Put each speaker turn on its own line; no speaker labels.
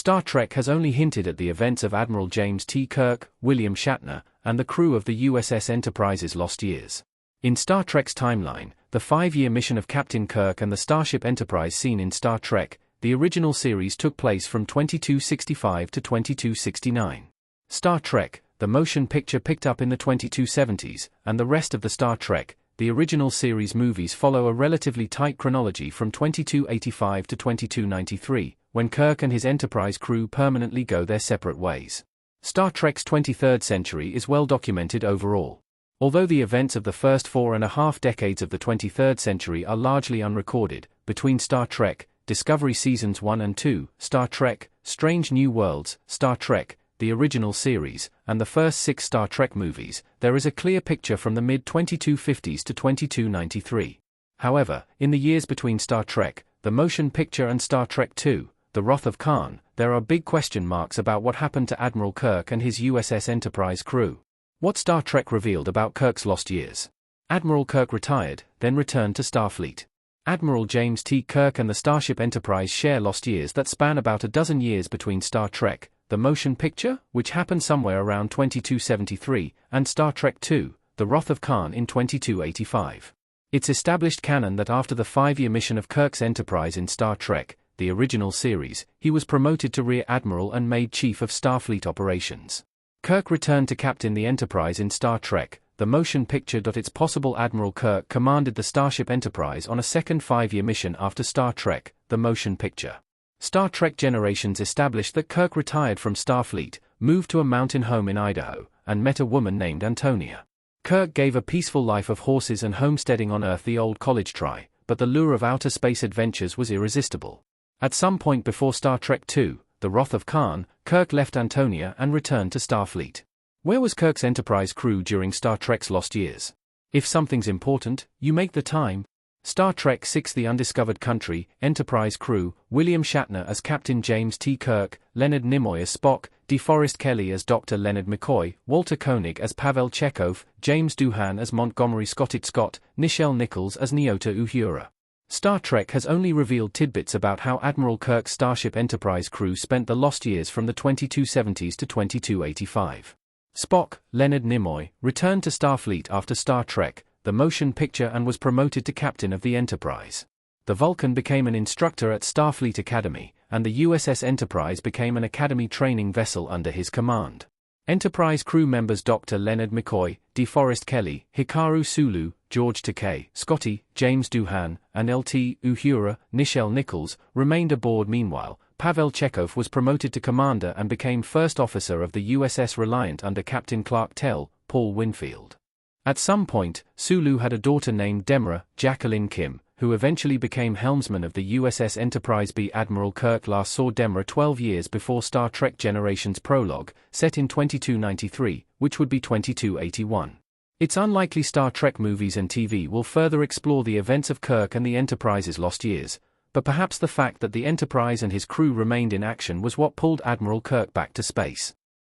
Star Trek has only hinted at the events of Admiral James T. Kirk, William Shatner, and the crew of the USS Enterprise's lost years. In Star Trek's timeline, the 5-year mission of Captain Kirk and the Starship Enterprise seen in Star Trek, the original series, took place from 2265 to 2269. Star Trek, the motion picture, picked up in the 2270s, and the rest of the Star Trek, the original series movies, follow a relatively tight chronology from 2285 to 2293, when Kirk and his Enterprise crew permanently go their separate ways. Star Trek's 23rd century is well documented overall. Although the events of the first 4.5 decades of the 23rd century are largely unrecorded, between Star Trek, Discovery Seasons 1 and 2, Star Trek, Strange New Worlds, Star Trek, the original series, and the first 6 Star Trek movies, there is a clear picture from the mid-2250s to 2293. However, in the years between Star Trek, the motion picture, and Star Trek II, The Wrath of Khan, there are big question marks about what happened to Admiral Kirk and his USS Enterprise crew. What Star Trek revealed about Kirk's lost years? Admiral Kirk retired, then returned to Starfleet. Admiral James T. Kirk and the Starship Enterprise share lost years that span about a dozen years between Star Trek, the motion picture, which happened somewhere around 2273, and Star Trek II, The Wrath of Khan, in 2285. It's established canon that after the 5-year mission of Kirk's Enterprise in Star Trek, the original series, he was promoted to Rear Admiral and made Chief of Starfleet Operations. Kirk returned to captain the Enterprise in Star Trek, the motion picture. It's possible Admiral Kirk commanded the Starship Enterprise on a second 5-year mission after Star Trek, the motion picture. Star Trek Generations established that Kirk retired from Starfleet, moved to a mountain home in Idaho, and met a woman named Antonia. Kirk gave a peaceful life of horses and homesteading on Earth, the old college try, but the lure of outer space adventures was irresistible. At some point before Star Trek II, The Wrath of Khan, Kirk left Antonia and returned to Starfleet. Where was Kirk's Enterprise crew during Star Trek's lost years? If something's important, you make the time. Star Trek VI: The Undiscovered Country, Enterprise crew, William Shatner as Captain James T. Kirk, Leonard Nimoy as Spock, DeForest Kelley as Dr. Leonard McCoy, Walter Koenig as Pavel Chekhov, James Doohan as Montgomery Scott, Nichelle Nichols as Nyota Uhura. Star Trek has only revealed tidbits about how Admiral Kirk's Starship Enterprise crew spent the lost years from the 2270s to 2285. Spock, Leonard Nimoy, returned to Starfleet after Star Trek, the motion picture, and was promoted to captain of the Enterprise. The Vulcan became an instructor at Starfleet Academy, and the USS Enterprise became an Academy training vessel under his command. Enterprise crew members Dr. Leonard McCoy, DeForest Kelley, Hikaru Sulu, George Takei, Scotty, James Doohan, and Lt. Uhura, Nichelle Nichols, remained aboard. Meanwhile, Pavel Chekhov was promoted to commander and became first officer of the USS Reliant under Captain Clark Tell, Paul Winfield. At some point, Sulu had a daughter named Demra, Jacqueline Kim, who eventually became helmsman of the USS Enterprise B. Admiral Kirk last saw Demra 12 years before Star Trek Generations prologue, set in 2293, which would be 2281. It's unlikely Star Trek movies and TV will further explore the events of Kirk and the Enterprise's lost years, but perhaps the fact that the Enterprise and his crew remained in action was what pulled Admiral Kirk back to space.